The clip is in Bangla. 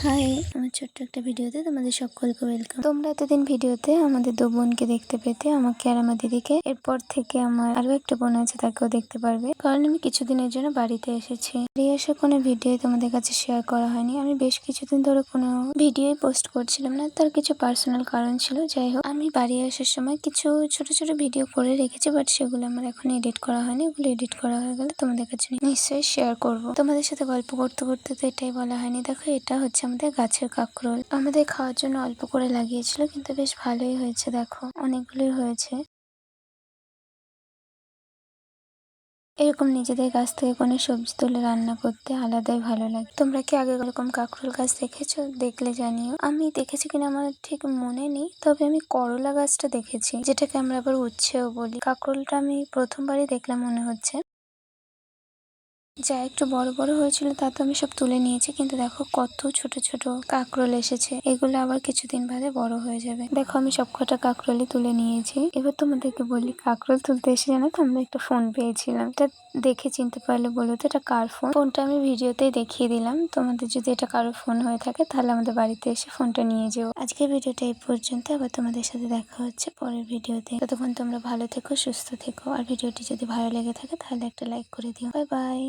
হাই, আমার ছোট্ট একটা ভিডিওতে তোমাদের সকলকে ওয়েলকাম। তোমরা এতদিন ভিডিওতে আমাদের দু বোনকে দেখতে পেতে, আমাকে আর আমার দিদিকে। এরপর থেকে আমার আরো একটা বোন আছে, তাকেও দেখতে পারবে, কারণ আমি কিছুদিনের জন্য বাড়িতে এসেছি। বাড়ি আসার কোনো ভিডিও তোমাদের কাছে শেয়ার করা হয়নি। আমি বেশ কিছুদিন ধরে কোনো ভিডিও পোস্ট করছিলাম না, তার কিছু পার্সোনাল কারণ ছিল। যাই হোক, আমি বাড়ি আসার সময় কিছু ছোট ছোট ভিডিও করে রেখেছি, বাট সেগুলো আমার এখন এডিট করা হয়নি। ওগুলো এডিট করা হয়ে গেলে তোমাদের কাছে নিশ্চয়ই শেয়ার করব। তোমাদের সাথে গল্প করতে করতে তো এটাই বলা হয়নি। দেখো, এটা হচ্ছে আমাদের গাছের কাঁকরোল। আমাদের খাওয়ার জন্য অল্প করে লাগিয়েছিল, কিন্তু বেশ ভালোই হয়েছে। দেখো, অনেকগুলোই হয়েছে। এরকম নিজেদের গাছ থেকে কোনো সবজি তুলে রান্না করতে আলাদাই ভালো লাগে। তোমরা কি আগে এরকম কাঁকরোল গাছ দেখেছো? দেখলে জানিও। আমি দেখেছি কিনা আমার ঠিক মনে নেই, তবে আমি করলা গাছটা দেখেছি, যেটাকে আমরা আবার উচ্ছেও বলি। কাঁকরোলটা আমি প্রথমবারই দেখলাম মনে হচ্ছে। যা একটু বড় বড় হয়েছিল তা তো আমি সব তুলে নিয়েছি, কিন্তু দেখো কত ছোট ছোট কাঁকরোল এসেছে। এগুলো আবার কিছুদিন বাদে বড় হয়ে যাবে। দেখো, আমি সব কটা কাঁকরোলই তুলে নিয়েছি। এবার তোমাদেরকে বলি, কাঁকরোল তুলতে এসে জানো তো আমরা একটা ফোন পেয়েছিলাম। এটা দেখে চিনতে পারলে বলো তো এটা কার ফোন? ফোনটা আমি ভিডিওতেই দেখিয়ে দিলাম। তোমাদের যদি এটা কারোর ফোন হয়ে থাকে তাহলে আমাদের বাড়িতে এসে ফোনটা নিয়ে যেও। আজকের ভিডিওটা এই পর্যন্ত। আবার তোমাদের সাথে দেখা হচ্ছে পরের ভিডিওতে। ততক্ষণ তোমরা ভালো থেকো, সুস্থ থেকো। আর ভিডিওটি যদি ভালো লেগে থাকে তাহলে একটা লাইক করে দিও। Bye bye.